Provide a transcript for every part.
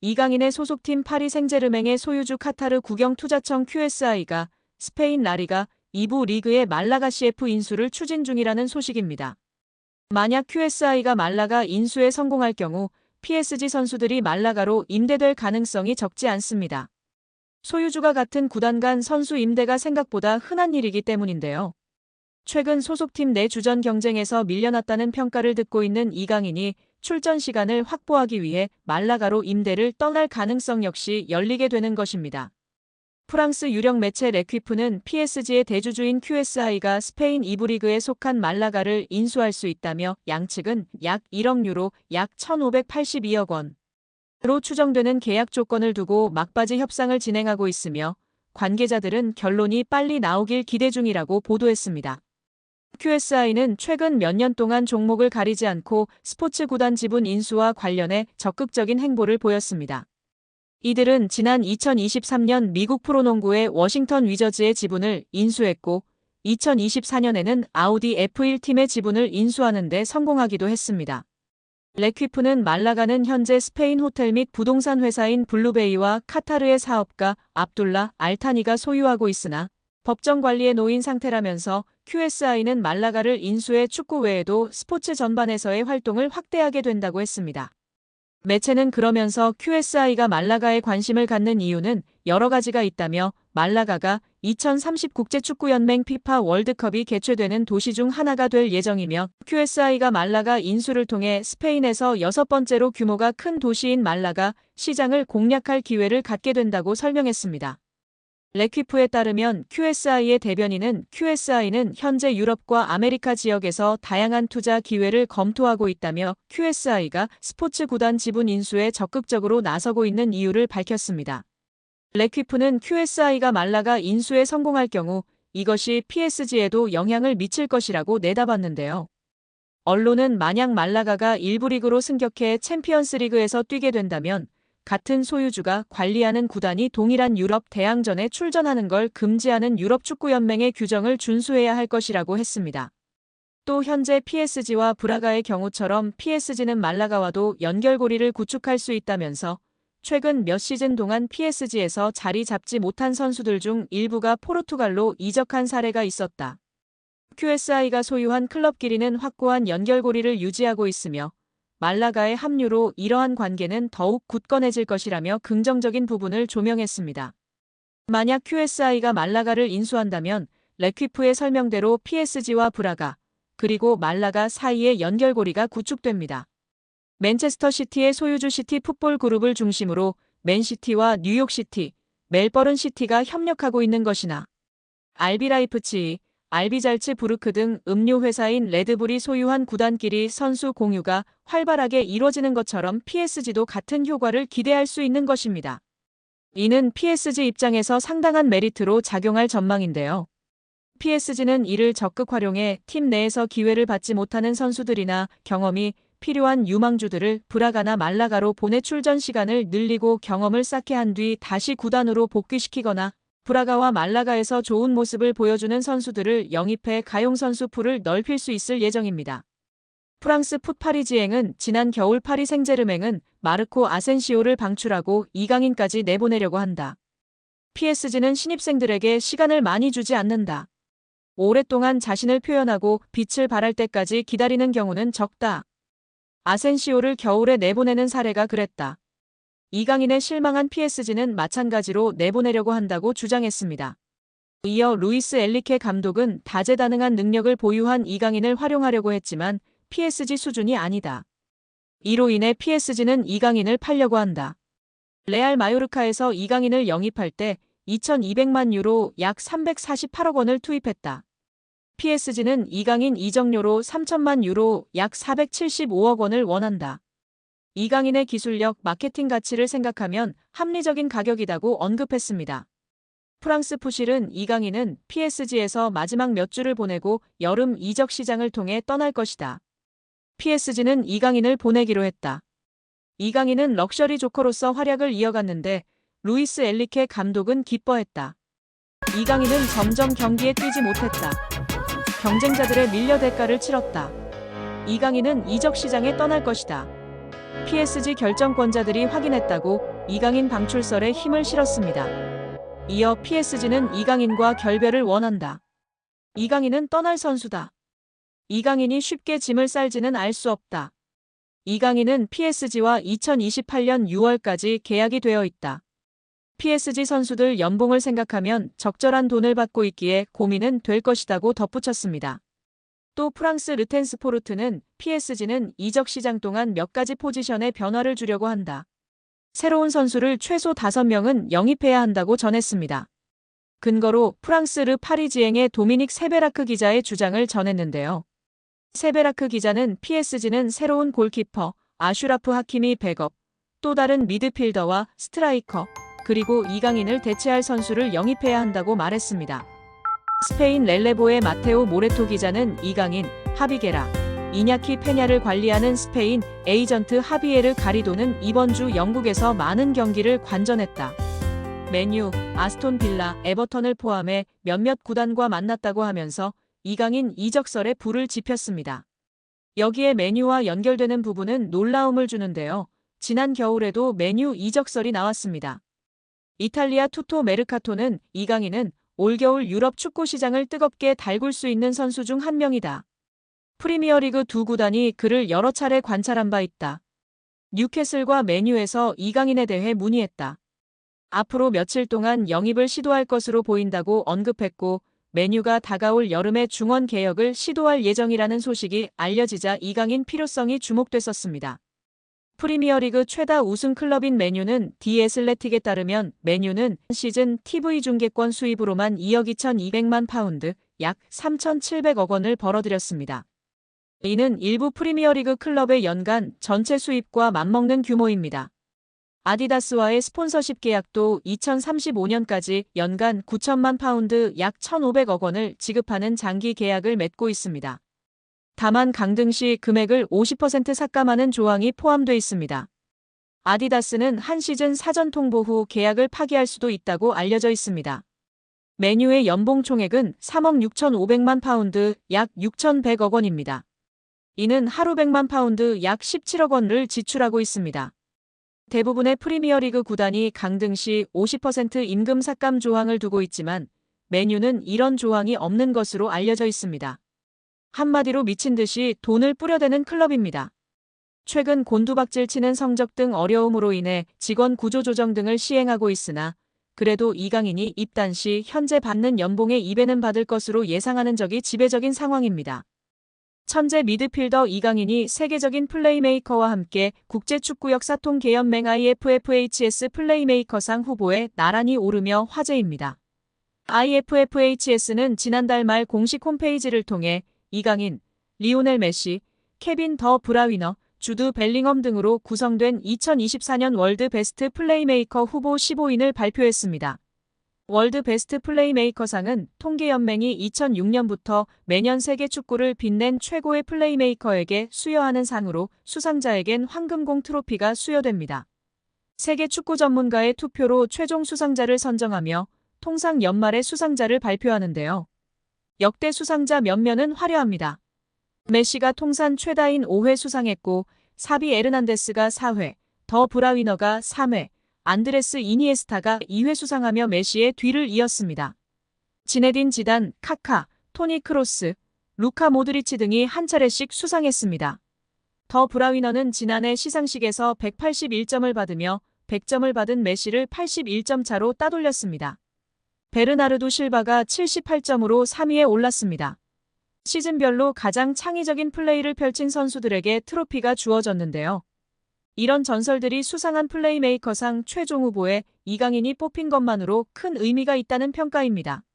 이강인의 소속팀 파리 생제르맹의 소유주 카타르 국영투자청 QSI가 스페인 라리가 2부 리그의 말라가 CF 인수를 추진 중이라는 소식입니다. 만약 QSI가 말라가 인수에 성공할 경우 PSG 선수들이 말라가로 임대될 가능성이 적지 않습니다. 소유주가 같은 구단 간 선수 임대가 생각보다 흔한 일이기 때문인데요. 최근 소속팀 내 주전 경쟁에서 밀려났다는 평가를 듣고 있는 이강인이 출전 시간을 확보하기 위해 말라가로 임대를 떠날 가능성 역시 열리게 되는 것입니다. 프랑스 유력 매체 레퀴프는 PSG의 대주주인 QSI가 스페인 2부 리그에 속한 말라가를 인수할 수 있다며 양측은 약 1억 유로, 약 1,582억 원으로 추정되는 계약 조건을 두고 막바지 협상을 진행하고 있으며 관계자들은 결론이 빨리 나오길 기대 중이라고 보도했습니다. QSI는 최근 몇 년 동안 종목을 가리지 않고 스포츠 구단 지분 인수와 관련해 적극적인 행보를 보였습니다. 이들은 지난 2023년 미국 프로농구의 워싱턴 위저즈의 지분을 인수했고 2024년에는 아우디 F1 팀의 지분을 인수하는 데 성공하기도 했습니다. 레퀴프는 말라가는 현재 스페인 호텔 및 부동산 회사인 블루베이와 카타르의 사업가 압둘라 알타니가 소유하고 있으나 법정 관리에 놓인 상태라면서 QSI는 말라가를 인수해 축구 외에도 스포츠 전반에서의 활동을 확대하게 된다고 했습니다. 매체는 그러면서 QSI가 말라가에 관심을 갖는 이유는 여러 가지가 있다며 말라가가 2030 국제축구연맹 피파 월드컵이 개최되는 도시 중 하나가 될 예정이며 QSI가 말라가 인수를 통해 스페인에서 6번째로 규모가 큰 도시인 말라가 시장을 공략할 기회를 갖게 된다고 설명했습니다. 레퀴프에 따르면 QSI의 대변인은 QSI는 현재 유럽과 아메리카 지역에서 다양한 투자 기회를 검토하고 있다며 QSI가 스포츠 구단 지분 인수에 적극적으로 나서고 있는 이유를 밝혔습니다. 레퀴프는 QSI가 말라가 인수에 성공할 경우 이것이 PSG에도 영향을 미칠 것이라고 내다봤는데요. 언론은 만약 말라가가 1부 리그로 승격해 챔피언스리그에서 뛰게 된다면 같은 소유주가 관리하는 구단이 동일한 유럽 대항전에 출전하는 걸 금지하는 유럽축구연맹의 규정을 준수해야 할 것이라고 했습니다. 또 현재 PSG와 브라가의 경우처럼 PSG는 말라가와도 연결고리를 구축할 수 있다면서 최근 몇 시즌 동안 PSG에서 자리 잡지 못한 선수들 중 일부가 포르투갈로 이적한 사례가 있었다. QSI가 소유한 클럽끼리는 확고한 연결고리를 유지하고 있으며 말라가의 합류로 이러한 관계는 더욱 굳건해질 것이라며 긍정적인 부분을 조명했습니다. 만약 QSI가 말라가를 인수한다면 레퀴프의 설명대로 PSG와 브라가 그리고 말라가 사이의 연결고리가 구축됩니다. 맨체스터 시티의 소유주 시티 풋볼 그룹을 중심으로 맨시티와 뉴욕시티, 멜버른 시티가 협력하고 있는 것이나 RB 라이프치히, RB 잘츠부르크 등 음료 회사인 레드불이 소유한 구단끼리 선수 공유가 활발하게 이뤄지는 것처럼 PSG도 같은 효과를 기대할 수 있는 것입니다. 이는 PSG 입장에서 상당한 메리트로 작용할 전망인데요. PSG는 이를 적극 활용해 팀 내에서 기회를 받지 못하는 선수들이나 경험이 필요한 유망주들을 브라가나 말라가로 보내 출전 시간을 늘리고 경험을 쌓게 한 뒤 다시 구단으로 복귀시키거나 브라가와 말라가에서 좋은 모습을 보여주는 선수들을 영입해 가용 선수 풀을 넓힐 수 있을 예정입니다. 프랑스 풋 파리지앵은 지난 겨울 파리 생제르맹은 마르코 아센시오를 방출하고 이강인까지 내보내려고 한다. PSG는 신입생들에게 시간을 많이 주지 않는다. 오랫동안 자신을 표현하고 빛을 발할 때까지 기다리는 경우는 적다. 아센시오를 겨울에 내보내는 사례가 그랬다. 이강인에 실망한 PSG는 마찬가지로 내보내려고 한다고 주장했습니다. 이어 루이스 엘리케 감독은 다재다능한 능력을 보유한 이강인을 활용하려고 했지만 PSG 수준이 아니다. 이로 인해 PSG는 이강인을 팔려고 한다. 레알 마요르카에서 이강인을 영입할 때 2,200만 유로 약 348억 원을 투입했다. PSG는 이강인 이적료로 3천만 유로 약 475억 원을 원한다. 이강인의 기술력, 마케팅 가치를 생각하면 합리적인 가격이라고 언급했습니다. 프랑스 푸실은 이강인은 PSG에서 마지막 몇 주를 보내고 여름 이적 시장을 통해 떠날 것이다. PSG는 이강인을 보내기로 했다. 이강인은 럭셔리 조커로서 활약을 이어갔는데 루이스 엘리케 감독은 기뻐했다. 이강인은 점점 경기에 뛰지 못했다. 경쟁자들의 밀려 대가를 치렀다. 이강인은 이적 시장에 떠날 것이다. PSG 결정권자들이 확인했다고 이강인 방출설에 힘을 실었습니다. 이어 PSG는 이강인과 결별을 원한다. 이강인은 떠날 선수다. 이강인이 쉽게 짐을 쌀지는 알 수 없다. 이강인은 PSG와 2028년 6월까지 계약이 되어 있다. PSG 선수들 연봉을 생각하면 적절한 돈을 받고 있기에 고민은 될 것이라고 덧붙였습니다. 또 프랑스 르텐스포르트는 PSG는 이적 시장 동안 몇 가지 포지션에 변화를 주려고 한다. 새로운 선수를 최소 5명은 영입해야 한다고 전했습니다. 근거로 프랑스 르 파리지앵의 도미닉 세베라크 기자의 주장을 전했는데요. 세베라크 기자는 PSG는 새로운 골키퍼, 아슈라프 하키미 백업, 또 다른 미드필더와 스트라이커, 그리고 이강인을 대체할 선수를 영입해야 한다고 말했습니다. 스페인 렐레보의 마테오 모레토 기자는 이강인, 하비게라, 이냐키 페냐를 관리하는 스페인 에이전트 하비에르 가리도는 이번 주 영국에서 많은 경기를 관전했다. 맨유, 아스톤 빌라, 에버턴을 포함해 몇몇 구단과 만났다고 하면서 이강인 이적설에 불을 지폈습니다. 여기에 맨유와 연결되는 부분은 놀라움을 주는데요. 지난 겨울에도 맨유 이적설이 나왔습니다. 이탈리아 투토 메르카토는 이강인은 올겨울 유럽 축구 시장을 뜨겁게 달굴 수 있는 선수 중 한 명이다. 프리미어리그 두 구단이 그를 여러 차례 관찰한 바 있다. 뉴캐슬과 맨유에서 이강인에 대해 문의했다. 앞으로 며칠 동안 영입을 시도할 것으로 보인다고 언급했고 맨유가 다가올 여름에 중원 개혁을 시도할 예정이라는 소식이 알려지자 이강인 필요성이 주목됐었습니다. 프리미어리그 최다 우승 클럽인 맨유는 디 애슬레틱에 따르면 맨유는 시즌 TV 중계권 수입으로만 2억 2,200만 파운드, 약 3,700억 원을 벌어들였습니다. 이는 일부 프리미어리그 클럽의 연간 전체 수입과 맞먹는 규모입니다. 아디다스와의 스폰서십 계약도 2035년까지 연간 9천만 파운드 약 1,500억 원을 지급하는 장기 계약을 맺고 있습니다. 다만 강등 시 금액을 50% 삭감하는 조항이 포함돼 있습니다. 아디다스는 한 시즌 사전 통보 후 계약을 파기할 수도 있다고 알려져 있습니다. 맨유의 연봉 총액은 3억 6,500만 파운드 약 6,100억 원입니다. 이는 하루 100만 파운드 약 17억 원을 지출하고 있습니다. 대부분의 프리미어리그 구단이 강등 시 50% 임금 삭감 조항을 두고 있지만 맨유는 이런 조항이 없는 것으로 알려져 있습니다. 한마디로 미친 듯이 돈을 뿌려대는 클럽입니다. 최근 곤두박질 치는 성적 등 어려움으로 인해 직원 구조 조정 등을 시행하고 있으나 그래도 이강인이 입단 시 현재 받는 연봉의 2배는 받을 것으로 예상하는 적이 지배적인 상황입니다. 천재 미드필더 이강인이 세계적인 플레이메이커와 함께 국제축구 역사통계연맹 IFFHS 플레이메이커상 후보에 나란히 오르며 화제입니다. IFFHS는 지난달 말 공식 홈페이지를 통해 이강인, 리오넬 메시, 케빈 더 브라위너, 주드 벨링엄 등으로 구성된 2024년 월드 베스트 플레이메이커 후보 15인을 발표했습니다. 월드 베스트 플레이메이커상은 통계연맹이 2006년부터 매년 세계 축구를 빛낸 최고의 플레이메이커에게 수여하는 상으로 수상자에겐 황금공 트로피가 수여됩니다. 세계 축구 전문가의 투표로 최종 수상자를 선정하며 통상 연말에 수상자를 발표하는데요. 역대 수상자 면면은 화려합니다. 메시가 통산 최다인 5회 수상했고 사비 에르난데스가 4회, 더 브라위너가 3회, 안드레스 이니에스타가 2회 수상하며 메시의 뒤를 이었습니다. 지네딘 지단, 카카, 토니 크로스, 루카 모드리치 등이 한 차례씩 수상했습니다. 더 브라위너는 지난해 시상식에서 181점을 받으며 100점을 받은 메시를 81점 차로 따돌렸습니다. 베르나르도 실바가 78점으로 3위에 올랐습니다. 시즌별로 가장 창의적인 플레이를 펼친 선수들에게 트로피가 주어졌는데요. 이런 전설들이 수상한 플레이메이커상 최종 후보에 이강인이 뽑힌 것만으로 큰 의미가 있다는 평가입니다.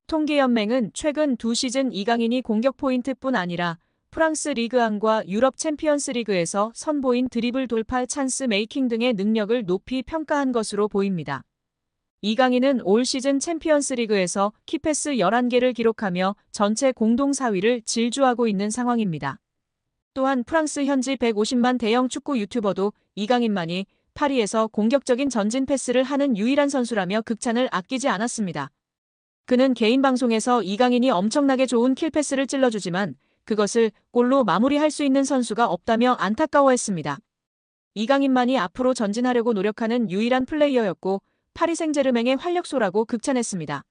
통계연맹은 최근 두 시즌 이강인이 공격 포인트뿐 아니라 프랑스 리그1과 유럽 챔피언스 리그에서 선보인 드리블 돌파 찬스 메이킹 등의 능력을 높이 평가한 것으로 보입니다. 이강인은 올 시즌 챔피언스 리그에서 키패스 11개를 기록하며 전체 공동 4위를 질주하고 있는 상황입니다. 또한 프랑스 현지 150만 대형 축구 유튜버도 이강인만이 파리에서 공격적인 전진 패스를 하는 유일한 선수라며 극찬을 아끼지 않았습니다. 그는 개인 방송에서 이강인이 엄청나게 좋은 킬패스를 찔러주지만 그것을 골로 마무리할 수 있는 선수가 없다며 안타까워했습니다. 이강인만이 앞으로 전진하려고 노력하는 유일한 플레이어였고 파리 생제르맹의 활력소라고 극찬했습니다.